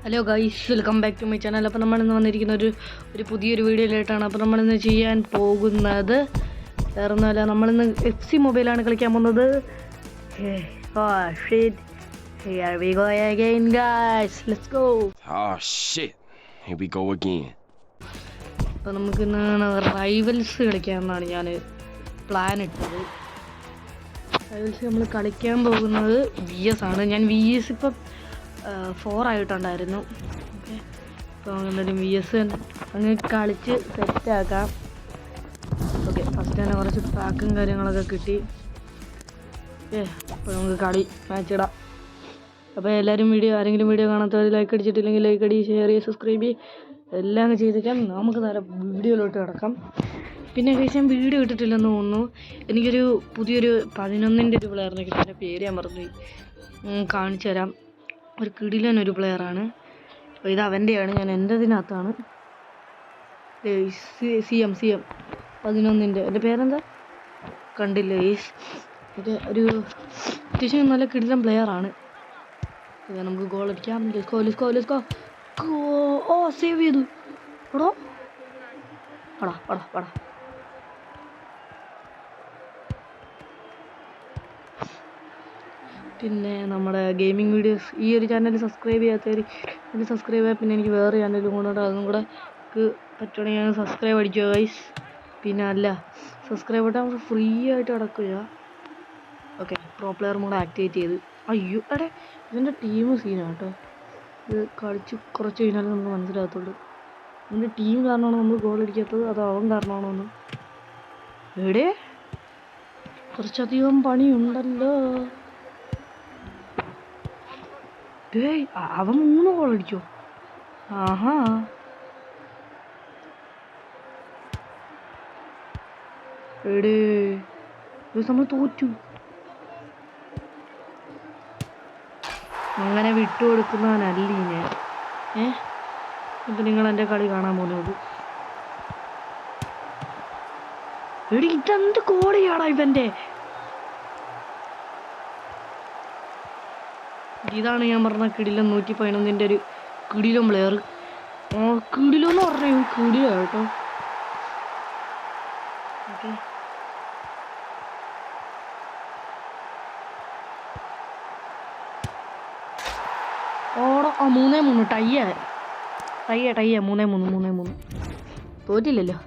Hello guys, welcome back to my channel. അപ്പോൾ നമ്മളിന്ന് വന്നിരിക്കുന്ന ഒരു പുതിയൊരു വീഡിയോയിലായിട്ടാണ്. അപ്പോൾ നമ്മളിന്ന് ചെയ്യാൻ പോകുന്നത് വേറൊന്നുമല്ല, നമ്മളിന്ന് FC മൊബൈലാണ് കളിക്കാൻ പോകുന്നത്. Here we go again, guys. Let's go. Oh shit. Here we go again. അപ്പോൾ നമുക്കിന്ന് റൈവൽസ് കളിക്കാമെന്നാണ് ഞാൻ പ്ലാൻ ഇട്ടത്. റൈവൽസ് നമ്മൾ കളിക്കാൻ പോകുന്നത് VS ആണ്. ഞാൻ VS ഇപ്പം 4 ആയിട്ടുണ്ടായിരുന്നു. ഓക്കെ, അപ്പോൾ എന്തായാലും VS അങ്ങ് കളിച്ച് സെറ്റാക്കാം. ഓക്കെ, ഫസ്റ്റ് തന്നെ കുറച്ച് പാക്കും കാര്യങ്ങളൊക്കെ കിട്ടി. അപ്പോൾ നമുക്ക് മാച്ച് ഇടാം. അപ്പോൾ എല്ലാവരും ആരെങ്കിലും വീഡിയോ കാണാത്തവർ ലൈക്ക് അടിച്ചിട്ടില്ലെങ്കിൽ ലൈക്ക് അടി, ഷെയർ ചെയ്യുക, സബ്സ്ക്രൈബ് ചെയ്യുക, എല്ലാം അങ്ങ് ചെയ്തേക്കാം. നമുക്ക് നേരെ വീഡിയോയിലോട്ട് കിടക്കാം. പിന്നെ ഞാൻ വീഡിയോ ഇട്ടിട്ടില്ലെന്ന് തോന്നുന്നു. എനിക്കൊരു പുതിയൊരു 11ൻ്റെ ഒരു പ്ലെയറിനെ കിട്ടി. എൻ്റെ പേര് ഞാൻ മറന്നുപോയി, കാണിച്ചു തരാം. ഒരു കിടിലൻ പ്ലെയറാണ്. അപ്പോൾ ഇത് അവൻ്റെയാണ്, ഞാൻ എൻ്റെതിനകത്താണ്. CM 11ൻ്റെ എൻ്റെ പേരെന്താ കണ്ടില്ലേ? ഇത് ഒരു അത്യാവശ്യം നല്ല കിടിലൻ പ്ലെയറാണ്. നമുക്ക് ഗോൾ അടിക്കാം. Let's go. ഓ, സേവ് ചെയ്തു. എടോ പടാ. പിന്നെ നമ്മുടെ ഗെയിമിംഗ് വീഡിയോസ് ഈ ഒരു ചാനൽ സബ്സ്ക്രൈബ് ചെയ്യാത്തവർ ഇത് സബ്സ്ക്രൈബ് ചെയ്യാം. പിന്നെ എനിക്ക് വേറെ ചാനലും കൊണ്ടുണ്ട്, അതും കൂടെ പറ്റുവാണെങ്കിൽ ഞാൻ സബ്സ്ക്രൈബ് അടിക്കുക ഗൈസ്. പിന്നെ അല്ല, സബ്സ്ക്രൈബ് ഇട്ടാൽ നമുക്ക് ഫ്രീ ആയിട്ട് കിടക്കുക. Okay, pro player mode activate ചെയ്ത്. അയ്യോ എടേ, ഇതിൻ്റെ ടീം സീനാണ് കേട്ടോ. ഇത് കളിച്ച് കുറച്ച് കഴിഞ്ഞാൽ നമുക്ക് മനസ്സിലാകത്തുള്ളൂ ഇതിൻ്റെ ടീം കാരണമാണോ നമ്മൾ ഗോൾ അടിക്കാത്തത്, അതോ അവൻ കാരണമാണോ എന്ന്. എവിടെ കുറച്ചധികം പണിയുണ്ടല്ലോ. അവൻ 3 ഗോൾ അടിച്ചോ? ആഹാ, എടേ നമ്മൾ തോറ്റു. അങ്ങനെ വിട്ടുകൊടുക്കുന്നവനല്ല ഞാൻ. ഇപ്പം നിങ്ങൾ എൻ്റെ കളി കാണാൻ പോകുന്നത്. എടി, ഇതെന്ത് കോടിയാടാ ഇവൻ്റെ. ഇതാണ് ഞാൻ പറഞ്ഞ കിടിലൻ 111ൻ്റെ ഒരു കിടിലൻ പ്ലെയർ. കിടിലെന്ന് പറഞ്ഞു, കിടില കേട്ടോ. ഓക്കെ, ഓടോ. 3-3 ടയ്യ 3-3 തോറ്റില്ലല്ലോ.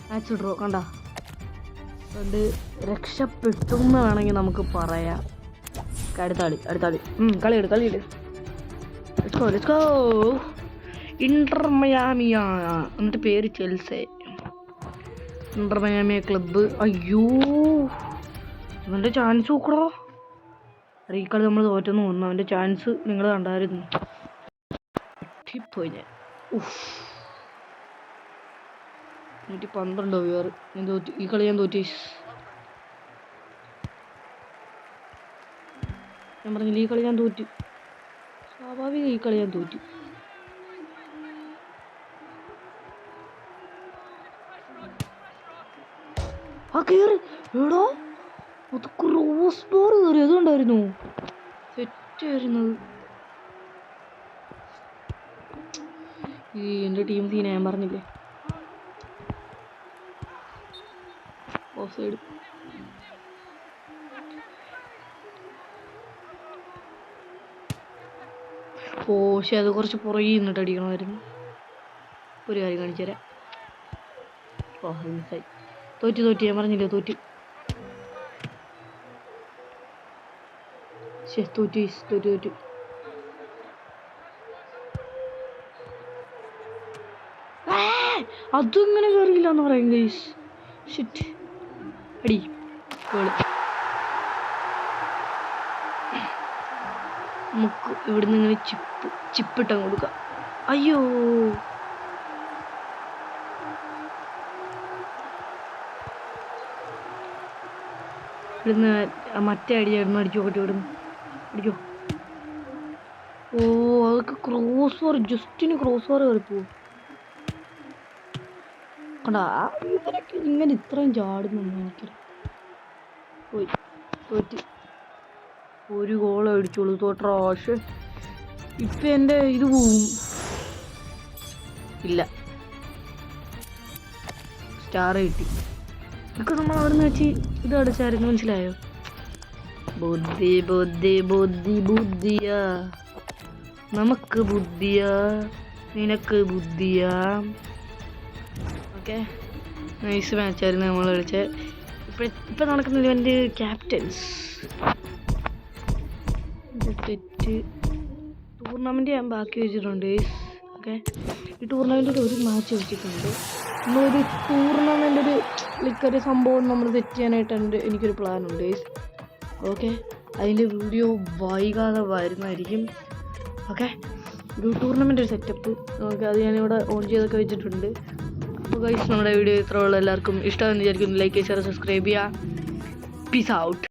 മാച്ച് ഡ്രോ കണ്ട. അതുകൊണ്ട് രക്ഷപ്പെട്ടു എന്ന് വേണമെങ്കിൽ നമുക്ക് പറയാം. അടുത്താളി കളിയിട്. Let's go. ഇന്റർ മയാമിയ എന്നിട്ട് പേര് ചെൽസി. Inter മയാമിയ club. അയ്യോ, അവൻ്റെ ചാൻസ് നോക്കണോ. ഈ കളി നമ്മൾ തോറ്റെന്ന് തോന്നുന്നു. അവൻ്റെ ചാൻസ് നിങ്ങൾ കണ്ടായിരുന്നു. പോയി ഞാൻ. 112 ഓവർ ഞാൻ തോറ്റു. ഈ കളി ഞാൻ തോറ്റു. ഞാൻ പറഞ്ഞില്ല, ഈ കളി ഞാൻ തോറ്റു. സ്വാഭാവികം, ഈ കളി ഞാൻ തോറ്റു. കയറി എടോ, അത് ക്രോസ് ബാർ കയറി. അതുകൊണ്ടായിരുന്നു സെറ്റായിരുന്നത്. എൻ്റെ ടീം സീന ഞാൻ പറഞ്ഞില്ലേ. Of side. പക്ഷെ അത് കുറച്ച് പുറകെ നിന്നിട്ട് അടിക്കണമായിരുന്നു. ഒരു കാര്യം കാണിച്ചു തരാം. മിസ്സായി. തോറ്റു ഞാൻ പറഞ്ഞില്ലേ, തോറ്റു. അതും ഇങ്ങനെ കയറിയില്ല എന്ന് പറയും ഗൈസ്. ഷിറ്റ്. അടി ഗോള്. നമുക്ക് ഇവിടുന്ന് ഇങ്ങനെ ചിപ്പിട്ടം കൊടുക്കാം. അയ്യോ, ഇവിടുന്ന് മറ്റേ അടിയായിരുന്നു. ഇവിടുന്ന് അടിക്കോ. ഓ, അതൊക്കെ ക്രോസ് ബാർ, ജസ്റ്റിന് ക്രോസ് ബാർ കയറിപ്പോ. കണ്ടാ, ഇവരൊക്കെ ഇങ്ങനെ ഇത്രയും ചാടുന്നു എനിക്കറിയാം. പോയി തോറ്റ്. ഒരു ഗോൾ അടിച്ചോളൂ തോട്രാ. പക്ഷെ ഇപ്പം എൻ്റെ ഇത് പോവും. ഇല്ല, സ്റ്റാർ കിട്ടി. ഇതൊക്കെ നമ്മൾ അവിടെ നിന്ന് വെച്ച് ഇത് അടച്ചായിരുന്നു. മനസ്സിലായോ? ബുദ്ധി ബുദ്ധി ബുദ്ധി ബുദ്ധിയാ, നമുക്ക് ബുദ്ധിയാ, നിനക്ക് ബുദ്ധിയാ. ഓക്കെ, നൈസ് മാച്ചായിരുന്നു നമ്മൾ കളിച്ചത്. ഇപ്പം നടക്കുന്ന ഇവൻ്റെ ക്യാപ്റ്റൻസ് സെറ്റ് ടൂർണമെൻറ്റ് ഞാൻ ബാക്കി വെച്ചിട്ടുണ്ട്. ഓക്കെ, ഈ ടൂർണമെൻറ്റിൽ ഒരു മാച്ച് വെച്ചിട്ടുണ്ട്. നമ്മളൊരു ടൂർണമെൻ്റ് ഒരു സംഭവം നമ്മൾ സെറ്റ് ചെയ്യാനായിട്ടുണ്ട്. എനിക്കൊരു പ്ലാനുണ്ട്. ഓക്കെ, അതിൻ്റെ വീഡിയോ വൈകാതെ വരുന്നതായിരിക്കും. ഓക്കെ, ഒരു ടൂർണമെൻ്റ് ഒരു സെറ്റപ്പ്. ഓക്കെ, അത് ഞാനിവിടെ ഓൺ ചെയ്തൊക്കെ വെച്ചിട്ടുണ്ട്. അപ്പോൾ ഗൈസ്, നമ്മുടെ വീഡിയോ ഇത്രയുള്ള എല്ലാവർക്കും ഇഷ്ടമെന്ന് വിചാരിക്കുന്നു. ലൈക്ക്, ഷെയർ, സബ്സ്ക്രൈബ് ചെയ്യുക. Peace out.